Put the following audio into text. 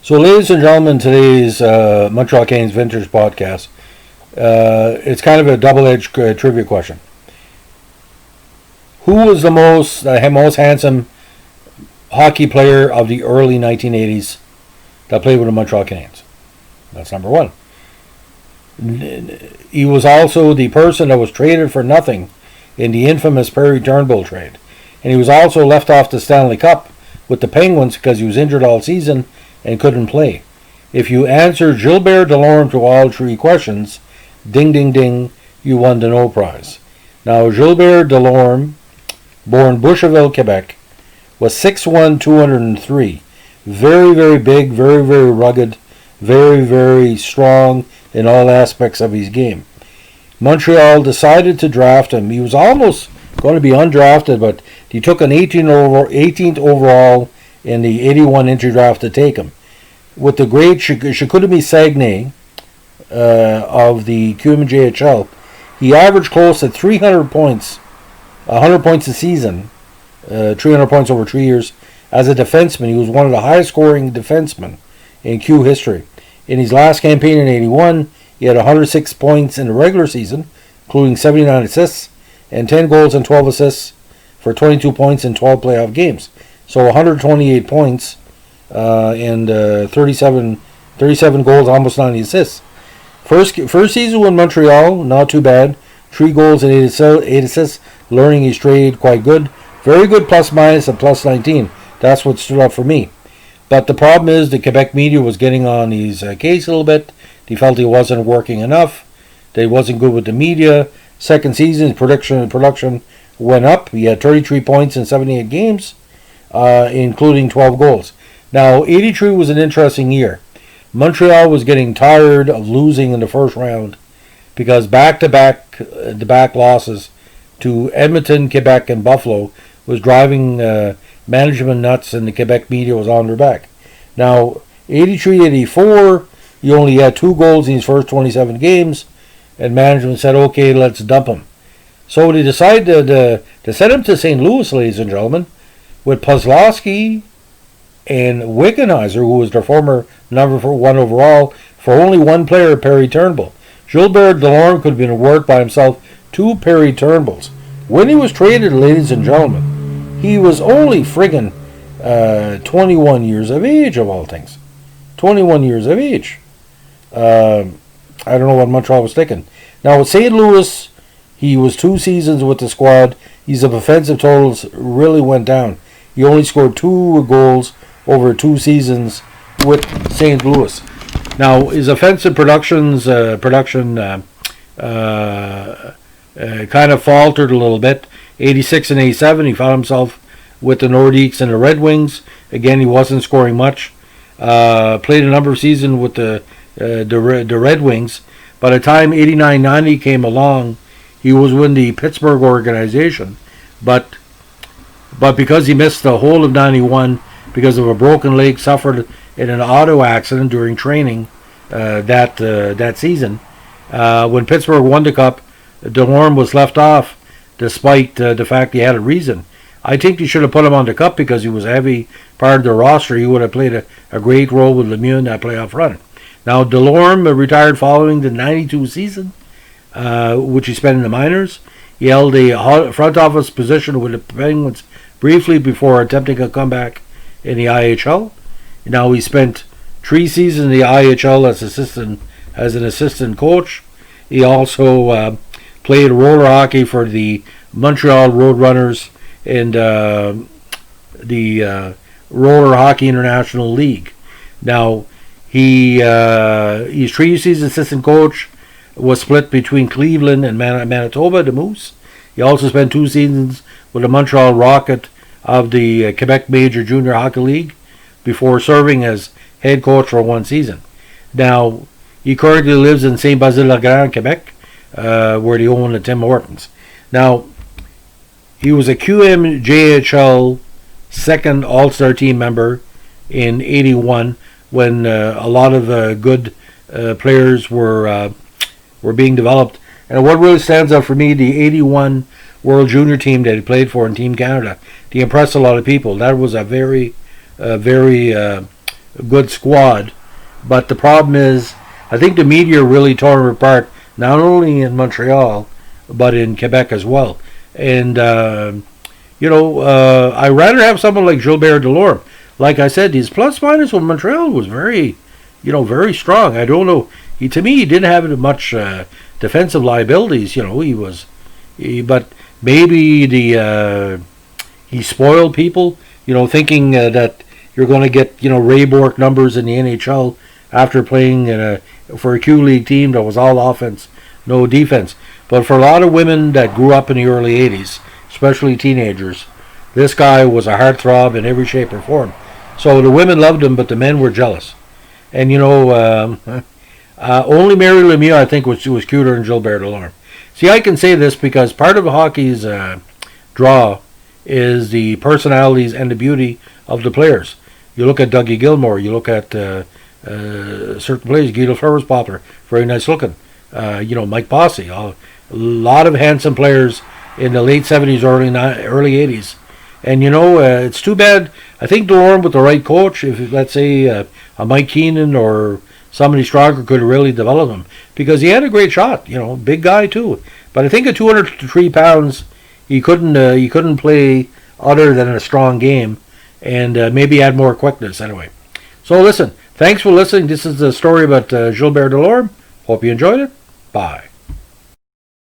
So, ladies and gentlemen, today's Montreal Canadiens Vintage Podcast, it's kind of a double-edged trivia question. Who was the most handsome hockey player of the early 1980s that played with the Montreal Canadiens? That's number one. He was also the person that was traded for nothing in the infamous Perry Turnbull trade. And he was also left off the Stanley Cup with the Penguins because he was injured all season and couldn't play. If you answer Gilbert, Delorme to all three questions, ding, ding, ding, you won the no prize. Now, Gilbert Delorme, born Boucherville, Quebec, was 6'1", 203. Very, very big, very, very rugged, very, very strong in all aspects of his game. Montreal decided to draft him. He was almost going to be undrafted, but he took an 18th overall in the 81 entry draft to take him. With the great Chicoutimi Saguenay of the QMJHL, he averaged close to 300 points, 100 points a season, 300 points over 3 years. As a defenseman, he was one of the highest scoring defensemen in Q history. In his last campaign in 81, he had 106 points in the regular season, including 79 assists and 10 goals and 12 assists for 22 points in 12 playoff games. So 128 points and 37 goals, almost 90 assists. First season with Montreal, not too bad. 3 goals and 8 assists, learning his trade quite good. Very good plus minus at plus 19. That's what stood out for me. But the problem is the Quebec media was getting on his case a little bit. They felt he wasn't working enough. They wasn't good with the media. Second season, production went up. He had 33 points in 78 games, including 12 goals. Now, 83 was an interesting year. Montreal was getting tired of losing in the first round because back-to-back losses to Edmonton, Quebec, and Buffalo was driving management nuts, and the Quebec media was on their back. Now, 83-84, he only had 2 goals in his first 27 games, and management said, okay, let's dump him. So they decided to send him to St. Louis, ladies and gentlemen, with Puslowski and Wickenheiser, who was their former number 1 overall, for only one player, Perry Turnbull. Gilbert Delorme could have been worked by himself 2 Perry Turnbulls. When he was traded, ladies and gentlemen, he was only friggin' 21 years of age, of all things. 21 years of age. I don't know what Montreal was thinking. Now, with St. Louis, he was 2 seasons with the squad. His offensive totals really went down. He only scored 2 goals over 2 seasons with St. Louis. Now, his offensive production kind of faltered a little bit. 86 and 87, he found himself with the Nordiques and the Red Wings. Again, he wasn't scoring much. Played a number of seasons with the Red Wings. By the time 89-90 came along, he was with the Pittsburgh organization. But because he missed the whole of 91 because of a broken leg suffered in an auto accident during training that season, when Pittsburgh won the Cup, Delorme was left off despite the fact he had a reason. I think you should have put him on the Cup because he was a heavy part of the roster. He would have played a great role with Lemieux in that playoff run. Now, Delorme retired following the 92 season, which he spent in the minors. He held a front office position with the Penguins briefly before attempting a comeback in the IHL. Now, he spent 3 seasons in the IHL as an assistant coach. He also played roller hockey for the Montreal Roadrunners and the Roller Hockey International League. Now, he's 3 seasons assistant coach, was split between Cleveland and Manitoba, the Moose. He also spent 2 seasons with the Montreal Rocket of the Quebec Major Junior Hockey League before serving as head coach for 1 season. Now, he currently lives in Saint-Basile-le-Grand, Quebec, where they own the Tim Hortons. Now, he was a QMJHL second All-Star team member in 81 when a lot of good players were being developed. And what really stands out for me, the 81 World Junior team that he played for in Team Canada, he impressed a lot of people. That was a very good squad. But the problem is, I think the media really tore him apart, not only in Montreal, but in Quebec as well. And, I'd rather have someone like Gilbert Delorme. Like I said, his plus minus with Montreal was very, very strong. I don't know. To me, he didn't have much defensive liabilities. But maybe he spoiled people, thinking that you're going to get, Ray Bork numbers in the NHL after playing for a Q League team that was all offense, no defense. But for a lot of women that grew up in the early 80s, especially teenagers, this guy was a heartthrob in every shape or form. So the women loved him, but the men were jealous. And, only Mary Lemieux, I think, was cuter than Gilbert Delorme. See, I can say this because part of hockey's draw is the personalities and the beauty of the players. You look at Dougie Gilmour, you look at certain players, Guido Fleury's popular, very nice looking. Mike Bossy, a lot of handsome players in the late 70s, early 80s. And, it's too bad. I think Delorme, with the right coach, if, let's say, a Mike Keenan or somebody stronger, could really develop him. Because he had a great shot, big guy too. But I think at 203 pounds, he couldn't play other than a strong game. And maybe add more quickness anyway. So listen, thanks for listening. This is the story about Gilbert Delorme. Hope you enjoyed it. Bye.